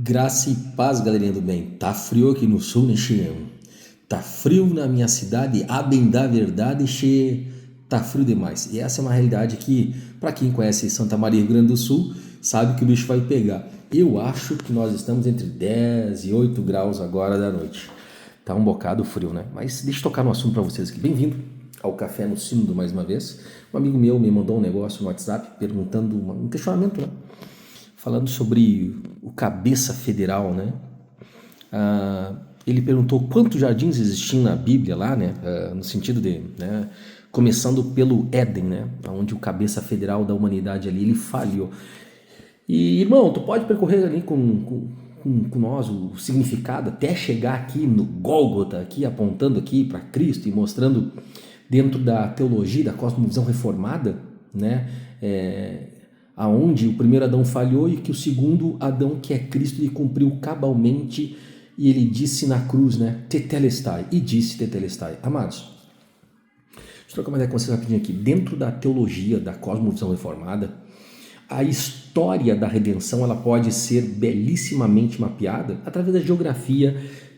Graça e paz, galerinha do bem. Tá frio aqui no sul, né, che? Tá frio na minha cidade, a bem da verdade, che. Tá frio demais. E essa é uma realidade que, para quem conhece Santa Maria, Rio Grande do Sul, sabe que o bicho vai pegar. Eu acho que nós estamos entre 10 e 8 graus agora da noite. Tá um bocado frio, né? Mas deixa eu tocar no assunto para vocês aqui. Bem-vindo ao Café no Sínodo mais uma vez. Um amigo meu me mandou um negócio no WhatsApp perguntando um questionamento, né? Falando sobre o cabeça federal, né? Ele perguntou quantos jardins existiam na Bíblia lá, né? No sentido de, né? Começando pelo Éden, né? Onde o cabeça federal da humanidade ali, ele falhou. E, irmão, tu pode percorrer ali com nós o significado até chegar aqui no Gólgota, aqui apontando aqui para Cristo e mostrando dentro da teologia, da cosmovisão reformada, né? Aonde o primeiro Adão falhou e que o segundo Adão, que é Cristo, ele cumpriu cabalmente e ele disse na cruz, né? Tetelestai, e disse Tetelestai. Amados, deixa eu trocar uma ideia com vocês rapidinho aqui. Dentro da teologia, da cosmovisão reformada, a história da redenção ela pode ser belissimamente mapeada através da geografia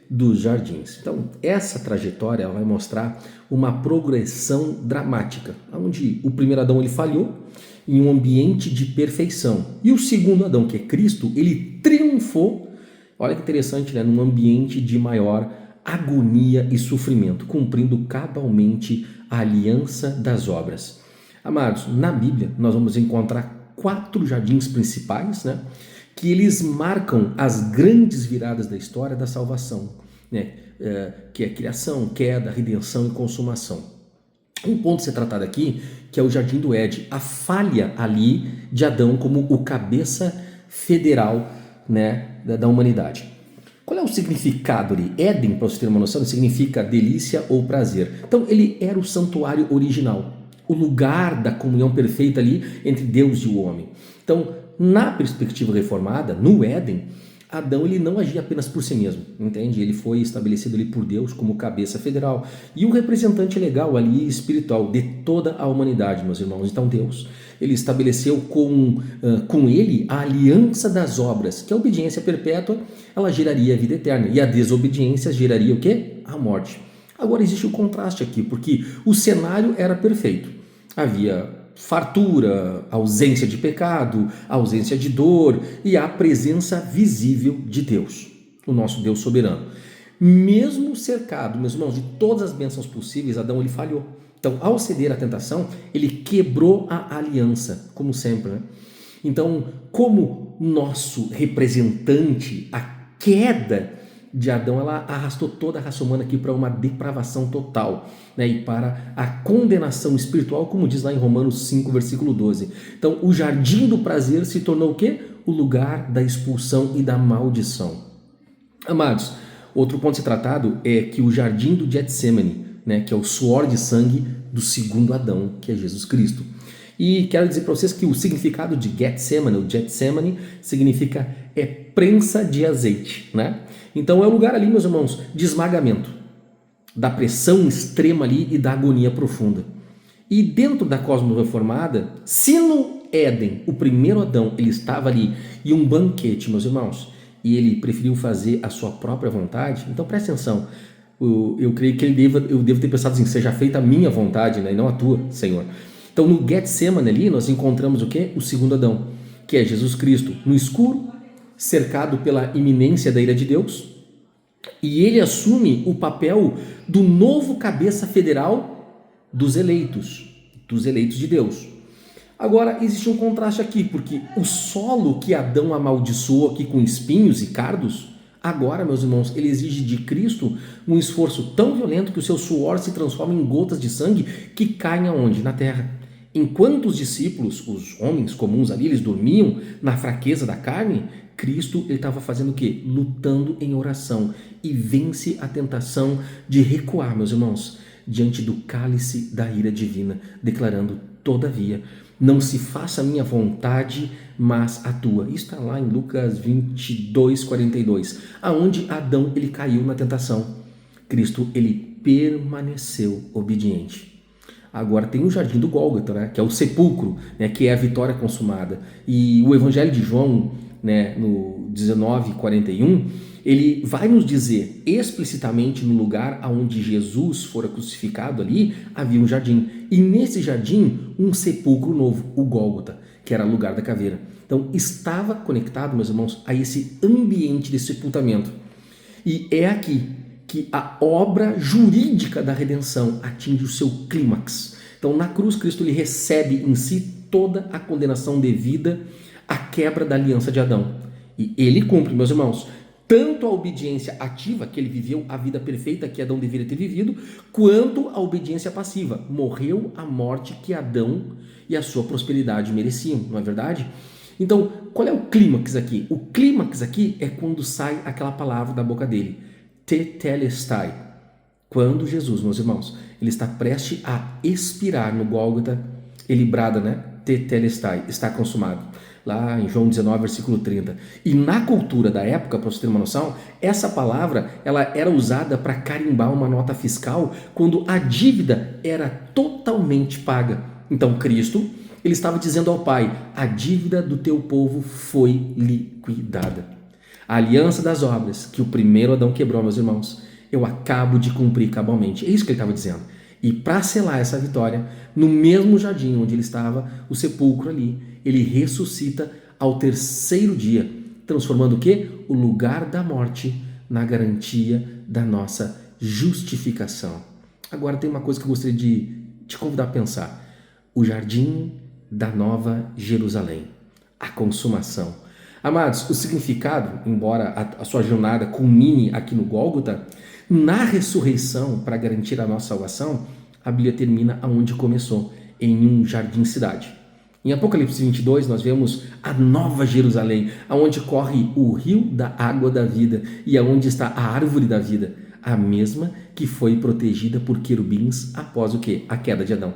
dos jardins. Então, essa trajetória ela vai mostrar uma progressão dramática, onde o primeiro Adão ele falhou em um ambiente de perfeição e o segundo Adão, que é Cristo, ele triunfou, olha que interessante, né, num ambiente de maior agonia e sofrimento, cumprindo cabalmente a aliança das obras. Amados, na Bíblia nós vamos encontrar 4 jardins principais, né, que eles marcam as grandes viradas da história da salvação, né, que é criação, queda, redenção e consumação. Um ponto a ser tratado aqui, que é o Jardim do Éden, a falha ali de Adão como o cabeça federal, né, da humanidade. Qual é o significado ali? Éden, para você ter uma noção, significa delícia ou prazer. Então ele era o santuário original, o lugar da comunhão perfeita ali entre Deus e o homem. Então, na perspectiva reformada, no Éden, Adão ele não agia apenas por si mesmo, entende? Ele foi estabelecido ali por Deus como cabeça federal e o representante legal ali espiritual de toda a humanidade, meus irmãos. Então Deus, ele estabeleceu com ele a aliança das obras, que a obediência perpétua, ela geraria a vida eterna e a desobediência geraria o quê? A morte. Agora existe o contraste aqui, porque o cenário era perfeito. Havia fartura, ausência de pecado, ausência de dor e a presença visível de Deus, o nosso Deus soberano. Mesmo cercado, meus irmãos, de todas as bênçãos possíveis, Adão ele falhou. Então, ao ceder à tentação, ele quebrou a aliança, como sempre, né? Então, como nosso representante, a queda de Adão, ela arrastou toda a raça humana aqui para uma depravação total, né? E para a condenação espiritual, como diz lá em Romanos 5, versículo 12. Então, o jardim do prazer se tornou o quê? O lugar da expulsão e da maldição. Amados, outro ponto a ser tratado é que o jardim do Getsemane, né? Que é o suor de sangue do segundo Adão, que é Jesus Cristo. E quero dizer para vocês que o significado de Getsemane, o Getsemane, significa prensa de azeite, né? Então é o lugar ali, meus irmãos, de esmagamento, da pressão extrema ali e da agonia profunda. E dentro da cosmo reformada, se no Éden, o primeiro Adão, ele estava ali em um banquete, meus irmãos, e ele preferiu fazer a sua própria vontade, então preste atenção, eu creio que eu devo ter pensado assim, seja feita a minha vontade, né, e não a tua, Senhor. Então no Getsemane ali nós encontramos o quê? O segundo Adão, que é Jesus Cristo no escuro, cercado pela iminência da ira de Deus, e ele assume o papel do novo cabeça federal dos eleitos de Deus. Agora existe um contraste aqui, porque o solo que Adão amaldiçoou aqui com espinhos e cardos, agora, meus irmãos, ele exige de Cristo um esforço tão violento que o seu suor se transforma em gotas de sangue que caem aonde? Na terra. Enquanto os discípulos, os homens comuns ali, eles dormiam na fraqueza da carne, Cristo ele estava fazendo o quê? Lutando em oração e vence a tentação de recuar, meus irmãos, diante do cálice da ira divina, declarando, todavia, não se faça a minha vontade, mas a tua. Isso está lá em Lucas 22, 42, aonde Adão ele caiu na tentação. Cristo ele permaneceu obediente. Agora tem o jardim do Gólgota, né, que é o sepulcro, né, que é a vitória consumada. E o Evangelho de João, né, 19:41, ele vai nos dizer explicitamente no lugar onde Jesus fora crucificado ali, havia um jardim. E nesse jardim, um sepulcro novo, o Gólgota, que era o lugar da caveira. Então, estava conectado, meus irmãos, a esse ambiente de sepultamento. E é aqui que a obra jurídica da redenção atinge o seu clímax. Então, na cruz, Cristo ele recebe em si toda a condenação devida à quebra da aliança de Adão. E ele cumpre, meus irmãos, tanto a obediência ativa, que ele viveu a vida perfeita que Adão deveria ter vivido, quanto a obediência passiva. Morreu a morte que Adão e a sua prosperidade mereciam, não é verdade? Então, qual é o clímax aqui? O clímax aqui é quando sai aquela palavra da boca dele, tetelestai. Quando Jesus, meus irmãos, ele está prestes a expirar no Gólgota, ele brada, né? Tetelestai, está consumado. Lá em João 19, versículo 30. E na cultura da época, para você ter uma noção, essa palavra ela era usada para carimbar uma nota fiscal quando a dívida era totalmente paga. Então Cristo, ele estava dizendo ao Pai, a dívida do teu povo foi liquidada. A aliança das obras que o primeiro Adão quebrou, meus irmãos, eu acabo de cumprir cabalmente. É isso que ele estava dizendo. E para selar essa vitória, no mesmo jardim onde ele estava, o sepulcro ali, ele ressuscita ao terceiro dia, transformando o quê? O lugar da morte na garantia da nossa justificação. Agora tem uma coisa que eu gostaria de te convidar a pensar. O jardim da Nova Jerusalém, a consumação. Amados, o significado, embora a sua jornada culmine aqui no Gólgota, na ressurreição, para garantir a nossa salvação, a Bíblia termina aonde começou, em um jardim-cidade. Em Apocalipse 22, nós vemos a Nova Jerusalém, aonde corre o rio da água da vida e aonde está a árvore da vida, a mesma que foi protegida por querubins após o quê? A queda de Adão.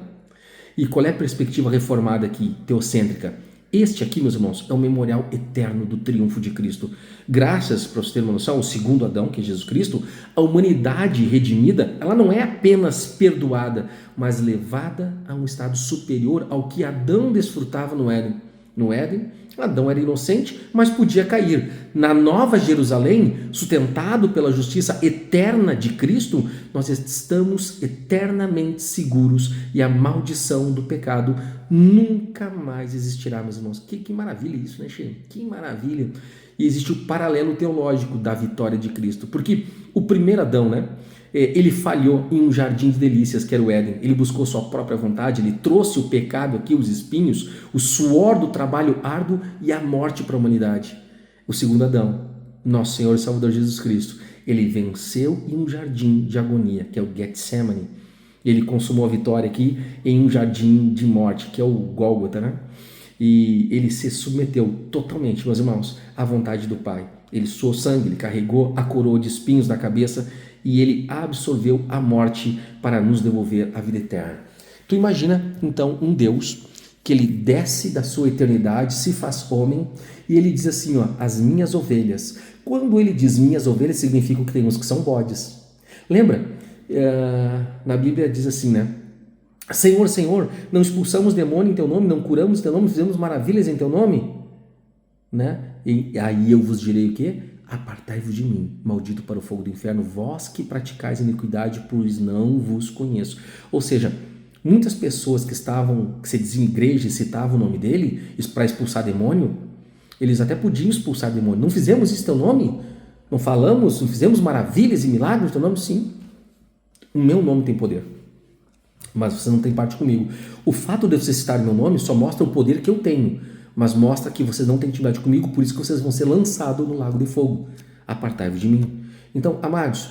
E qual é a perspectiva reformada aqui, teocêntrica? Este aqui, meus irmãos, é o memorial eterno do triunfo de Cristo. Graças, para você ter uma noção, o segundo Adão, que é Jesus Cristo, a humanidade redimida, ela não é apenas perdoada, mas levada a um estado superior ao que Adão desfrutava no Éden. No Éden, Adão era inocente, mas podia cair. Na Nova Jerusalém, sustentado pela justiça eterna de Cristo, nós estamos eternamente seguros e a maldição do pecado nunca mais existirá, meus irmãos. Que maravilha isso, né, Che? Que maravilha. E existe o paralelo teológico da vitória de Cristo, porque o primeiro Adão, né? Ele falhou em um jardim de delícias que era o Éden, ele buscou sua própria vontade, ele trouxe o pecado aqui, os espinhos, o suor do trabalho árduo e a morte para a humanidade. O segundo Adão, nosso Senhor e Salvador Jesus Cristo, ele venceu em um jardim de agonia, que é o Getsemane. Ele consumou a vitória aqui em um jardim de morte, que é o Gólgota, né? E ele se submeteu totalmente, meus irmãos, à vontade do Pai. Ele suou sangue, ele carregou a coroa de espinhos na cabeça e ele absorveu a morte para nos devolver a vida eterna. Tu imagina, então, um Deus que ele desce da sua eternidade, se faz homem e ele diz assim, ó, as minhas ovelhas. Quando ele diz minhas ovelhas, significa que tem uns que são bodes. Lembra? Na Bíblia diz assim, né? Senhor, Senhor, não expulsamos demônio em teu nome, não curamos em teu nome, fizemos maravilhas em teu nome? Né? E aí eu vos direi o quê? Apartai-vos de mim, maldito para o fogo do inferno, vós que praticais iniquidade, pois não vos conheço. Ou seja, muitas pessoas que se diziam igreja e citavam o nome dele para expulsar demônio, eles até podiam expulsar demônio. Não fizemos isso em teu nome? Não falamos, não fizemos maravilhas e milagres em teu nome? Sim. O meu nome tem poder, mas você não tem parte comigo. O fato de você citar meu nome só mostra o poder que eu tenho, mas mostra que vocês não têm intimidade comigo, por isso que vocês vão ser lançados no lago de fogo. Apartai-vos de mim. Então, amados,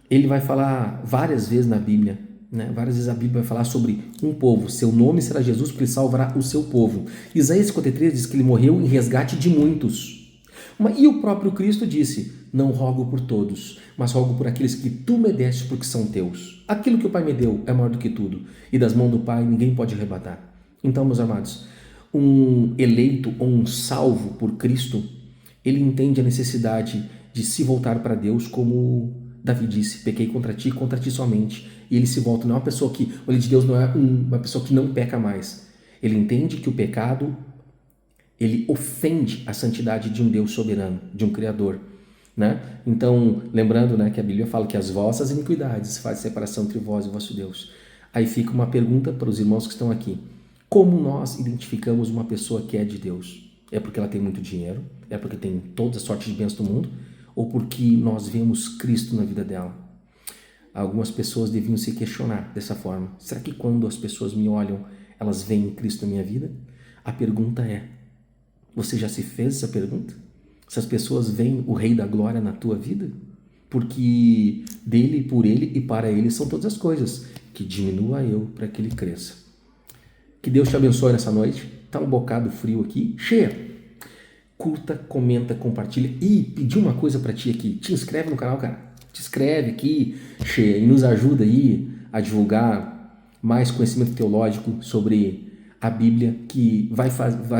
ele vai falar várias vezes na Bíblia, né? Várias vezes a Bíblia vai falar sobre um povo. Seu nome será Jesus, porque ele salvará o seu povo. Isaías 53 diz que ele morreu em resgate de muitos. E o próprio Cristo disse, não rogo por todos, mas rogo por aqueles que tu me deste porque são teus. Aquilo que o Pai me deu é maior do que tudo, e das mãos do Pai ninguém pode arrebatar. Então, meus amados, um eleito ou um salvo por Cristo, ele entende a necessidade de se voltar para Deus, como Davi disse, pequei contra ti somente. E ele se volta, não é uma pessoa que, o olho de Deus não é uma pessoa que não peca mais. Ele entende que o pecado, ele ofende a santidade de um Deus soberano, de um Criador, né? Então, lembrando, né, que a Bíblia fala que as vossas iniquidades fazem separação entre vós e o vosso Deus. Aí fica uma pergunta para os irmãos que estão aqui. Como nós identificamos uma pessoa que é de Deus? É porque ela tem muito dinheiro? É porque tem toda a sorte de bênçãos do mundo? Ou porque nós vemos Cristo na vida dela? Algumas pessoas deviam se questionar dessa forma. Será que quando as pessoas me olham, elas veem Cristo na minha vida? A pergunta é, você já se fez essa pergunta? Se as pessoas veem o Rei da Glória na tua vida? Porque dele, por ele e para ele são todas as coisas. Que diminua eu para que ele cresça. Que Deus te abençoe nessa noite. Tá um bocado frio aqui. Cheia. Curta, comenta, compartilha. E pedi uma coisa para ti aqui. Te inscreve no canal, cara. Te inscreve aqui, cheia, e nos ajuda aí a divulgar mais conhecimento teológico sobre a Bíblia, que vai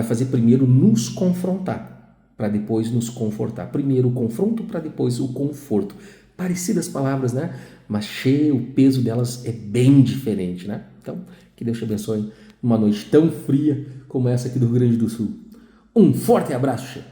fazer primeiro nos confrontar, para depois nos confortar. Primeiro o confronto, para depois o conforto. Parecidas palavras, né? Mas cheia, o peso delas é bem diferente, né? Então, que Deus te abençoe numa noite tão fria como essa aqui do Rio Grande do Sul. Um forte abraço, cheia.